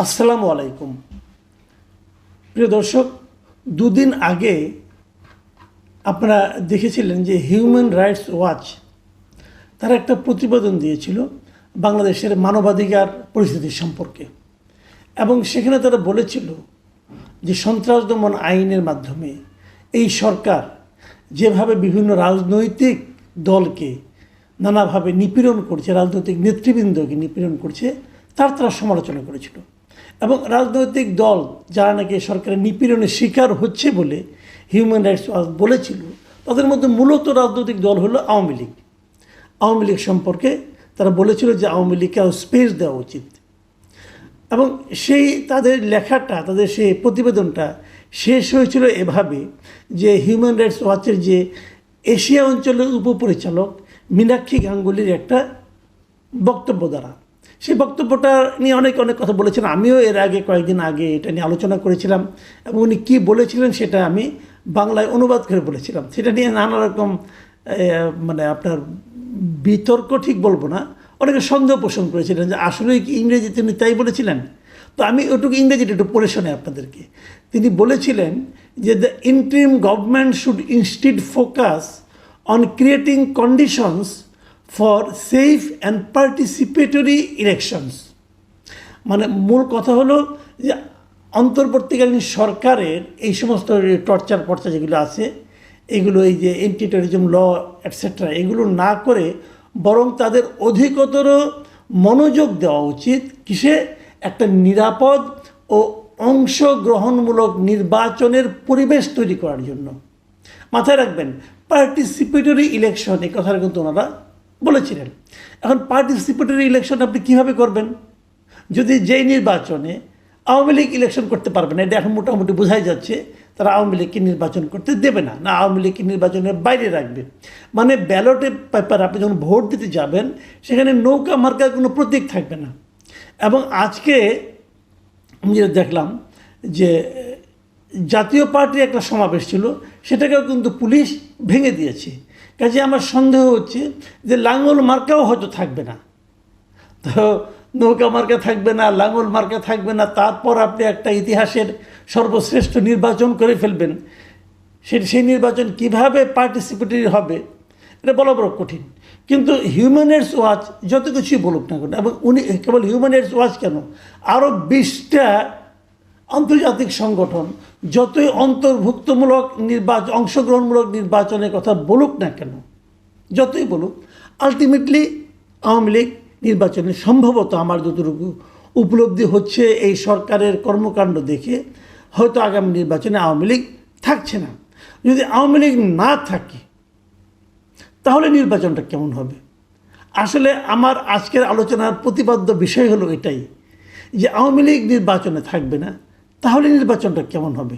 আসসালামু আলাইকুম। প্রিয় দর্শক, দুদিন আগে আপনারা দেখেছিলেন যে হিউম্যান রাইটস ওয়াচ তারা একটা প্রতিবেদন দিয়েছিল বাংলাদেশের মানবাধিকার পরিস্থিতি সম্পর্কে, এবং সেখানে তারা বলেছিল যে সন্ত্রাস দমন আইনের মাধ্যমে এই সরকার যেভাবে বিভিন্ন রাজনৈতিক দলকে নানাভাবে নিপীড়ন করছে, রাজনৈতিক নেতৃবৃন্দকে নিপীড়ন করছে, তারা সমালোচনা করেছিল। এবং রাজনৈতিক দল যারা নাকি সরকারের নিপীড়নের শিকার হচ্ছে বলে হিউম্যান রাইটস ওয়াচ বলেছিল, তাদের মধ্যে মূলত রাজনৈতিক দল হলো আওয়ামী লীগ। আওয়ামী লীগ সম্পর্কে তারা বলেছিল যে আওয়ামী লীগকে স্পেস দেওয়া উচিত। এবং সেই তাদের লেখাটা, তাদের সেই প্রতিবেদনটা শেষ হয়েছিল এভাবে যে হিউম্যান রাইটস ওয়াচের যে এশিয়া অঞ্চলের উপপরিচালক মীনাক্ষী গাঙ্গুলির একটা বক্তব্য দ্বারা। সেই বক্তব্যটা নিয়ে অনেক কথা বলেছেন। আমিও এর আগে কয়েকদিন আগে এটা নিয়ে আলোচনা করেছিলাম, এবং উনি কী বলেছিলেন সেটা আমি বাংলায় অনুবাদ করে বলেছিলাম। সেটা নিয়ে নানা রকম আপনার বিতর্ক ঠিক বলবো না, অনেকে সন্দেহ পোষণ করেছিলেন যে আসলেই কি ইংরেজি তিনি তাই বলেছিলেন। তো আমি ওটুকু ইংরেজিটা একটু পড়ে শোনাই আপনাদেরকে। তিনি বলেছিলেন যে the interim government should instead focus on creating conditions for safe and participatory elections. মানে মূল কথা হলো যে অন্তর্বর্তীকালীন সরকারের এই সমস্ত টর্চার যেগুলো আছে, এগুলো এই যে এন্টি টেররিজম ল এটসেট্রা, এগুলো না করে বরং তাদের অধিকতর মনোযোগ দেওয়া উচিত কিসে, একটা নিরাপদ ও অংশগ্রহণমূলক নির্বাচনের পরিবেশ তৈরি করার জন্য। মাথায় রাখবেন, পার্টিসিপেটরি ইলেকশন, এই কথাটা কিন্তু ওনারা বলেছিলেন। এখন পার্টিসিপেটরি ইলেকশন আপনি কীভাবে করবেন যদি যেই নির্বাচনে আওয়ামী লীগ ইলেকশন করতে পারবে না? এটা এখন মোটামুটি বোঝাই যাচ্ছে তারা আওয়ামী লীগকে নির্বাচন করতে দেবে না, আওয়ামী লীগকে নির্বাচনের বাইরে রাখবে। মানে ব্যালটে পেপার আপনি যখন ভোট দিতে যাবেন সেখানে নৌকা মার্কার কোনো প্রতীক থাকবে না। এবং আজকে আমি যেটা দেখলাম যে জাতীয় পার্টির একটা সমাবেশ ছিল, সেটাকেও কিন্তু পুলিশ ভেঙে দিয়েছে। কাজে আমার সন্দেহ হচ্ছে যে লাঙ্গল মার্কাও হয়তো থাকবে না। তো নৌকা মার্কা থাকবে না, লাঙ্গল মার্কা থাকবে না, তারপর আপনি একটা ইতিহাসের সর্বশ্রেষ্ঠ নির্বাচন করে ফেলবেন। সেই নির্বাচন কিভাবে পার্টিসিপেটরি হবে এটা বলা বড় কঠিন। কিন্তু হিউম্যান রাইটস ওয়াচ যত কিছুই বলুক না কেন, এবং উনি কেবল হিউম্যান রাইটস ওয়াচ কেন, আরও 20টা আন্তর্জাতিক সংগঠন যতই অন্তর্ভুক্তমূলক নির্বাচন, অংশগ্রহণমূলক নির্বাচনের কথা বলুক না কেন, যতই বলুক, আলটিমেটলি আওয়ামী লীগ নির্বাচনে সম্ভবত আমার যতটুকু উপলব্ধি হচ্ছে এই সরকারের কর্মকাণ্ড দেখে হয়তো আগামী নির্বাচনে আওয়ামী লীগ থাকছে না। যদি আওয়ামী লীগ না থাকে তাহলে নির্বাচনটা কেমন হবে? আসলে আমার আজকের আলোচনার প্রতিপাদ্য বিষয় হলো এটাই, যে আওয়ামী লীগ নির্বাচনে থাকবে না, তাহলে নির্বাচনটা কেমন হবে?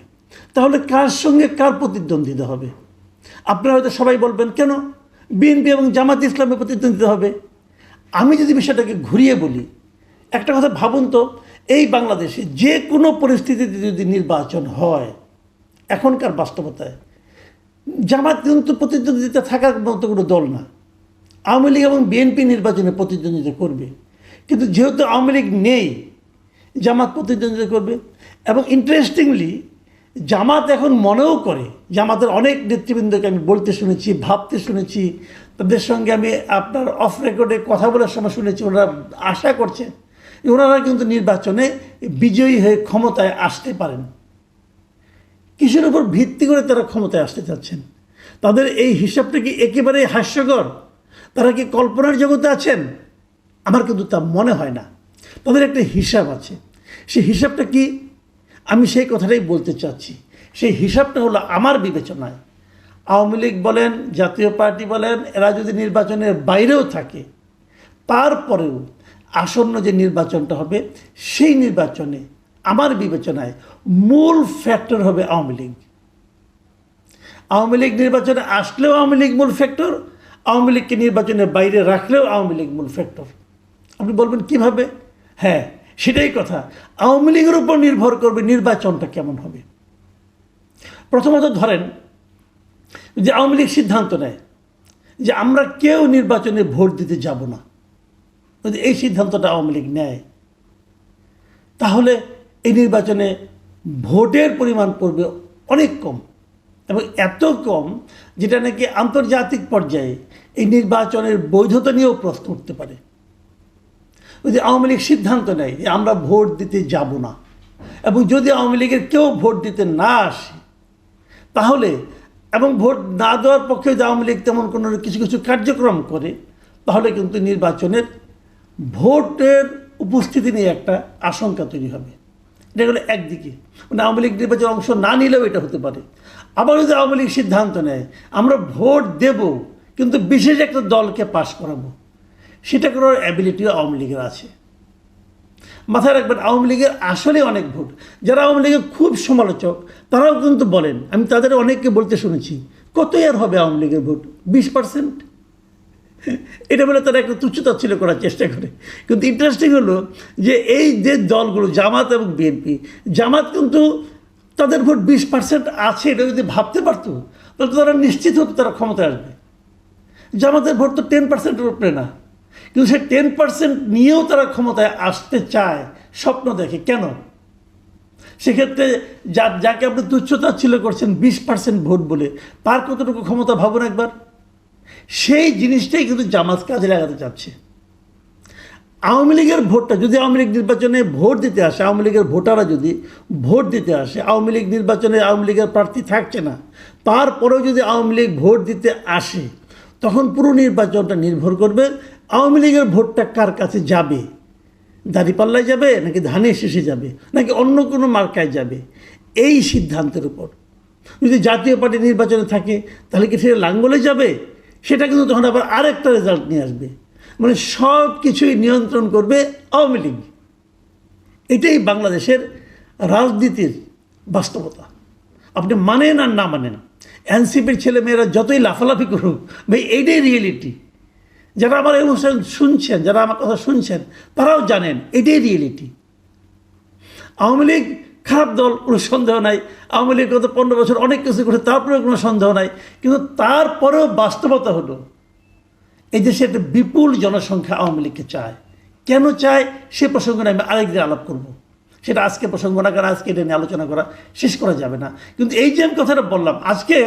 তাহলে কার সঙ্গে কার প্রতিদ্বন্দ্বিতা হবে? আপনারা হয়তো সবাই বলবেন কেন বিএনপি এবং জামাত ইসলামের প্রতিদ্বন্দ্বিতা হবে। আমি যদি বিষয়টাকে ঘুরিয়ে বলি, একটা কথা ভাবুন তো, এই বাংলাদেশে যে কোনো পরিস্থিতিতে যদি নির্বাচন হয় এখনকার বাস্তবতায়, জামাত কিন্তু প্রতিদ্বন্দ্বিতা থাকার মতো কোনো দল না। আওয়ামী লীগ এবং বিএনপি নির্বাচনে প্রতিদ্বন্দ্বিতা করবে, কিন্তু যেহেতু আওয়ামী লীগ নেই, জামাত প্রতিদ্বন্দ্বিতা করবে। এবং ইন্টারেস্টিংলি জামাত এখন মনেও করে, জামাতের অনেক নেতৃবৃন্দকে আমি বলতে শুনেছি, ভাবতে শুনেছি, তাদের সঙ্গে আমি আপনার অফ রেকর্ডে কথা বলার সময় শুনেছি, ওনারা আশা করছে ওনারা কিন্তু নির্বাচনে বিজয়ী হয়ে ক্ষমতায় আসতে পারেন। কিসের উপর ভিত্তি করে তারা ক্ষমতায় আসতে চাচ্ছেন? তাদের এই হিসাবটা কি একেবারেই হাস্যকর? তারা কি কল্পনার জগতে আছেন? আমার কিন্তু তা মনে হয় না। তাদের একটা হিসাব আছে। সেই হিসাবটা কি? আমি সেই কথাটাই বলতে চাচ্ছি। সেই হিসাবটা হলো, আমার বিবেচনায় আওয়ামী লীগ বলেন, জাতীয় পার্টি বলেন, এরা যদি নির্বাচনের বাইরেও থাকে, তারপরেও আসন্ন যে নির্বাচনটা হবে সেই নির্বাচনে আমার বিবেচনায় মূল ফ্যাক্টর হবে আওয়ামী লীগ। আওয়ামী লীগ নির্বাচনে আসলেও আওয়ামী লীগ মূল ফ্যাক্টর, আওয়ামী লীগকে নির্বাচনের বাইরে রাখলেও আওয়ামী লীগ মূল ফ্যাক্টর। আপনি বলবেন কিভাবে? হ্যাঁ, সেটাই কথা। আওয়ামী লীগের উপর নির্ভর করবে নির্বাচনটা কেমন হবে। প্রথমত ধরেন যে আওয়ামী লীগ সিদ্ধান্ত নেয় যে আমরা কেউ নির্বাচনে ভোট দিতে যাব না, যদি এই সিদ্ধান্তটা আওয়ামী লীগ নেয়, তাহলে এই নির্বাচনে ভোটের পরিমাণ পড়বে অনেক কম, এবং এত কম যেটা নাকি আন্তর্জাতিক পর্যায়ে এই নির্বাচনের বৈধতা নিয়েও প্রশ্ন উঠতে পারে। ওই যে আওয়ামী লীগ সিদ্ধান্ত নেয় যে আমরা ভোট দিতে যাব না, এবং যদি আওয়ামী লীগের কেউ ভোট দিতে না আসে তাহলে, এবং ভোট না দেওয়ার পক্ষে যদি আওয়ামী লীগ তেমন কোনো কিছু কিছু কার্যক্রম করে, তাহলে কিন্তু নির্বাচনের ভোটের উপস্থিতি নিয়ে একটা আশঙ্কা তৈরি হবে। এটা হলো একদিকে, মানে আওয়ামী লীগ নির্বাচনে অংশ না নিলেও এটা হতে পারে। আবার যদি আওয়ামী লীগ সিদ্ধান্ত নেয় আমরা ভোট দেব কিন্তু বিশেষ একটা দলকে পাশ করাবো, সেটা করার অ্যাবিলিটিও আওয়ামী লীগের আছে। মাথায় রাখবেন, আওয়ামী লীগের আসলে অনেক ভোট, যারা আওয়ামী লীগের খুব সমালোচক তারাও কিন্তু বলেন, আমি তাদের অনেককে বলতে শুনেছি, কতই আর হবে আওয়ামী লীগের ভোট, 20%। এটা বলে তারা একটা তুচ্ছতাচ্ছিল্য করার চেষ্টা করে। কিন্তু ইন্টারেস্টিং হলো যে এই যে দলগুলো জামাত এবং বিএনপি, জামাত কিন্তু তাদের ভোট 20% আছে, এটা যদি ভাবতে পারতো তাহলে তারা নিশ্চিত হতো তারা ক্ষমতায় আসবে। জামাতের ভোট তো 10%-এর উপরে না, কিন্তু সে 10% নিয়েও তারা ক্ষমতায় আসতে চায়, স্বপ্ন দেখে। কেন? সেক্ষেত্রে যাকে আপনি তুচ্ছতাচ্ছিল্য করছেন 20% ভোট বলে, তার কতটুকু ক্ষমতা ভাবুন একবার। সেই জিনিসটাই কিন্তু জামাত কাজে লাগাতে চাচ্ছে। আওয়ামী লীগের ভোটটা যদি আওয়ামী লীগ নির্বাচনে ভোট দিতে আসে, আওয়ামী লীগের ভোটাররা যদি ভোট দিতে আসে, আওয়ামী লীগ নির্বাচনে আওয়ামী লীগের প্রার্থী থাকছে না, তারপরেও যদি আওয়ামী লীগ ভোট দিতে আসে, তখন পুরো নির্বাচনটা নির্ভর করবে আওয়ামী লীগের ভোটটা কার কাছে যাবে। দাঁড়িপাল্লায় যাবে, নাকি ধানের শেষে যাবে, নাকি অন্য কোনো মার্কায় যাবে, এই সিদ্ধান্তের উপর। যদি জাতীয় পার্টি নির্বাচনে থাকে তাহলে কি সেটা লাঙ্গলে যাবে, সেটা কিন্তু তখন আবার আরেকটা রেজাল্ট নিয়ে আসবে। মানে সব কিছুই নিয়ন্ত্রণ করবে আওয়ামী লীগ। এটাই বাংলাদেশের রাজনীতির বাস্তবতা। আপনি মানেন আর না মানেন, এনসিপির ছেলেমেয়েরা যতই লাফালাফি করুক, ভাই এইটাই রিয়েলিটি। যারা আমার এই অনুষ্ঠান শুনছেন, যারা আমার কথা শুনছেন, তারাও জানেন এটাই রিয়েলিটি। আওয়ামী লীগ খারাপ দল, কোনো সন্দেহ নাই। আওয়ামী লীগ গত 15 বছর অনেক কিছু করে, তারপরেও কোনো সন্দেহ নাই। কিন্তু তারপরেও বাস্তবতা হলো এই দেশে একটা বিপুল জনসংখ্যা আওয়ামী লীগকে চায়। কেন চায় সে প্রসঙ্গে আমি আরেকদিন আলাপ করব। সেটা আজকে প্রসঙ্গ না, কারণ আজকে এটা নিয়ে আলোচনা করা শেষ করা যাবে না। কিন্তু এই যে আমি কথাটা বললাম, আজকে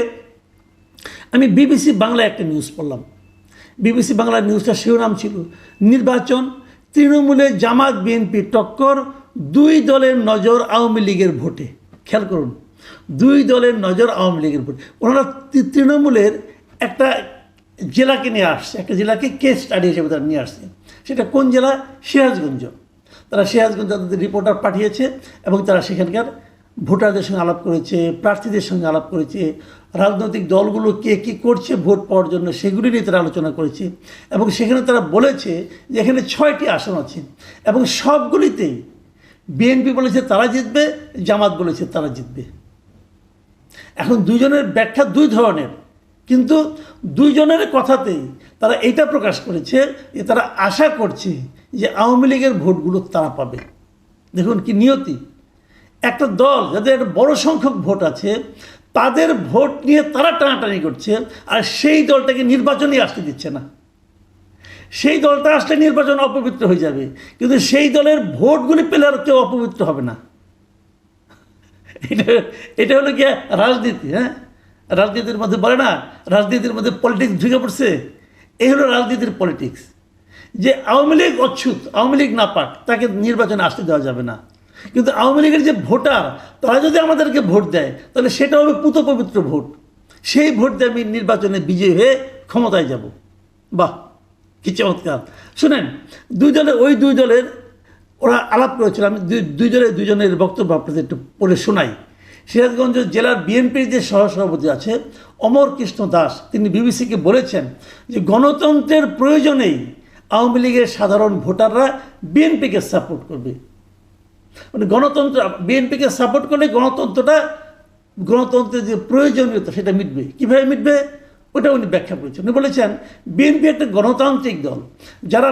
আমি বিবিসি বাংলায় একটা নিউজ পড়লাম। বিবিসি বাংলা নিউজটা শিরোনাম ছিল, নির্বাচন তৃণমূলে জামাত বিএনপি টক্কর, দুই দলের নজর আওয়ামী লীগের ভোটে। খেয়াল করুন, দুই দলের নজর আওয়ামী লীগের ভোটে। ওনারা তৃণমূলের একটা জেলাকে নিয়ে আসছে, একটা জেলাকে কেস স্টাডি হিসেবে তারা নিয়ে আসছে। সেটা কোন জেলা? সিরাজগঞ্জ। তারা সিরাজগঞ্জ তাদের রিপোর্টার পাঠিয়েছে এবং তারা সেখানকার ভোটারদের সঙ্গে আলাপ করেছে, প্রার্থীদের সঙ্গে আলাপ করেছে, রাজনৈতিক দলগুলো কে কী করছে ভোট পাওয়ার জন্য সেগুলি নিয়ে তারা আলোচনা করেছে। এবং সেখানে তারা বলেছে যে এখানে 6টি আসন আছে এবং সবগুলিতেই বিএনপি বলেছে তারা জিতবে, জামাত বলেছে তারা জিতবে। এখন দুইজনের ব্যাখ্যা দুই ধরনের, কিন্তু দুইজনের কথাতেই তারা এইটা প্রকাশ করেছে যে তারা আশা করছে যে আওয়ামী লীগের ভোটগুলো তারা পাবে। দেখুন কি নিয়তি! একটা দল যাদের একটা বড় সংখ্যক ভোট আছে, তাদের ভোট নিয়ে তারা টানাটানি করছে, আর সেই দলটাকে নির্বাচনে আসতে দিচ্ছে না। সেই দলটা আসলে নির্বাচন অপবিত্র হয়ে যাবে, কিন্তু সেই দলের ভোটগুলি পেলে আর কেউ অপবিত্র হবে না। এটা হলো কি রাজনীতি। হ্যাঁ, রাজনীতির মধ্যে বলে না, রাজনীতির মধ্যে পলিটিক্স ঢুকে পড়ছে। এই হলো রাজনীতির পলিটিক্স, যে আওয়ামী লীগ অচ্ছুত, আওয়ামী লীগ না পাক, তাকে নির্বাচনে আসতে দেওয়া যাবে না। কিন্তু আওয়ামী লীগের যে ভোটার, তারা যদি আমাদেরকে ভোট দেয় তাহলে সেটা হবে পুত পবিত্র ভোট। সেই ভোট দিয়ে আমি নির্বাচনে বিজয়ী হয়ে ক্ষমতায় যাব। বাহ, কি চমৎকার! শুনেন, দুই দলের ওরা আলাপ করেছিল। আমি দুজনের বক্তব্য আপনাদের একটু পড়ে শোনাই। সিরাজগঞ্জ জেলার বিএনপির যে সহসভাপতি আছে অমর কৃষ্ণ দাস, তিনি বিবিসিকে বলেছেন যে গণতন্ত্রের প্রয়োজনেই আওয়ামী লীগের সাধারণ ভোটাররা বিএনপিকে সাপোর্ট করবে। মানে গণতন্ত্র, বিএনপিকে সাপোর্ট করলে গণতন্ত্রের যে প্রয়োজনীয়তা সেটা মিটবে। কীভাবে মিটবে ওটা উনি ব্যাখ্যা করেছেন। উনি বলেছেন বিএনপি একটা গণতান্ত্রিক দল, যারা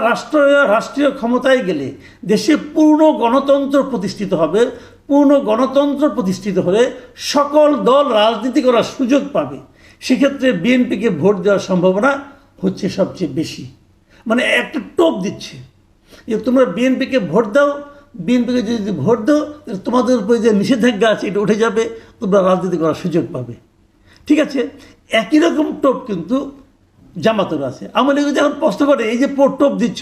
রাষ্ট্রীয় ক্ষমতায় গেলে দেশে পূর্ণ গণতন্ত্র প্রতিষ্ঠিত হবে। পূর্ণ গণতন্ত্র প্রতিষ্ঠিত হলে সকল দল রাজনীতি করার সুযোগ পাবে। সেক্ষেত্রে বিএনপিকে ভোট দেওয়ার সম্ভাবনা হচ্ছে সবচেয়ে বেশি। মানে একটা টোপ দিচ্ছে যে তোমরা বিএনপিকে ভোট দাও, বিএনপিকে যদি ভোট দাও তাহলে তোমাদের উপরে যে নিষেধাজ্ঞা আছে এটা উঠে যাবে, তোমরা রাজনীতি করার সুযোগ পাবে। ঠিক আছে, একই রকম টোপ কিন্তু জামাতের আছে। আওয়ামী লীগ যখন প্রশ্ন করে এই যে টোপ দিচ্ছ,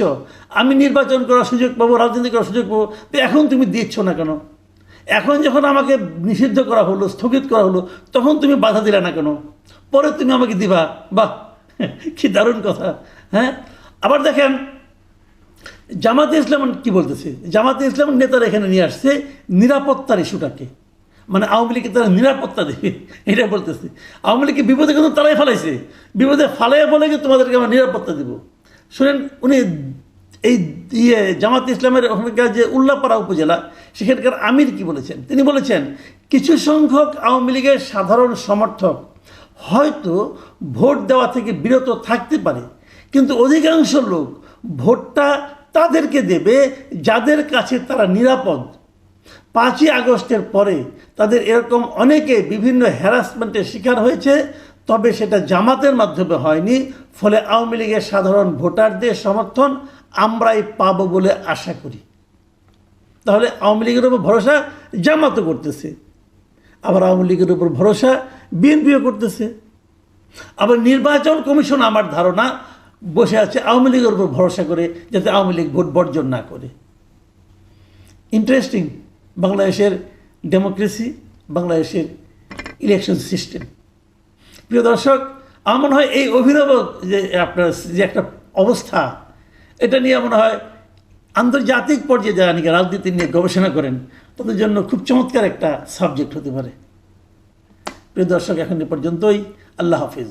আমি নির্বাচন করার সুযোগ পাবো, রাজনীতি করার সুযোগ পাবো, তো এখন তুমি দিচ্ছ না কেন? এখন যখন আমাকে নিষিদ্ধ করা হলো, স্থগিত করা হলো, তখন তুমি বাধা দিলে না কেন? পরে তুমি আমাকে দিবা। বাহ, কি দারুণ কথা। হ্যাঁ, আবার দেখেন জামাতে ইসলাম কি বলতেছে, জামাতে ইসলামের নেতারা এখানে নিয়ে আসছে নিরাপত্তার ইস্যুটাকে, মানে আওয়ামী লীগকে তারা নিরাপত্তা দেবে এটা বলতেছে। আওয়ামী লীগকে বিপদে কিন্তু তারাই ফেলাইছে, বিপদে ফালাইয়া বলে যে তোমাদেরকে আমরা নিরাপত্তা দেব। শুনেন, উনি এই জামাত ইসলামের ওখানকার যে উল্লাপাড়া উপজেলা, সেখানকার আমির কি বলেছেন, তিনি বলেছেন কিছু সংখ্যক আওয়ামী লীগের সাধারণ সমর্থক হয়তো ভোট দেওয়া থেকে বিরত থাকতে পারে, কিন্তু অধিকাংশ লোক ভোটটা তাদেরকে দেবে যাদের কাছে তারা নিরাপদ। 5ই আগস্টের পরে তাদের এরকম অনেকে বিভিন্ন হ্যারাসমেন্টের শিকার হয়েছে, তবে সেটা জামাতের মাধ্যমে হয়নি। ফলে আওয়ামী লীগের সাধারণ ভোটারদের সমর্থন আমরাই পাবো বলে আশা করি। তাহলে আওয়ামী লীগের উপর ভরসা জামাতও করতেছে, আবার আওয়ামী লীগের উপর ভরসা বিএনপিও করতেছে। আবার নির্বাচন কমিশন আমার ধারণা বসে আছে আওয়ামী লীগের উপর ভরসা করে, যাতে আওয়ামী লীগ ভোট বর্জন না করে। ইন্টারেস্টিং বাংলাদেশের ডেমোক্রেসি, বাংলাদেশের ইলেকশন সিস্টেম। প্রিয় দর্শক, আমার মনে হয় এই অভিনব যে আপনার যে একটা অবস্থা, এটা নিয়ে মনে হয় আন্তর্জাতিক পর্যায়ে যারা নাকি রাজনীতি নিয়ে গবেষণা করেন তাদের জন্য খুব চমৎকার একটা সাবজেক্ট হতে পারে। প্রিয় দর্শক, এখন এ পর্যন্তই। আল্লাহ হাফিজ।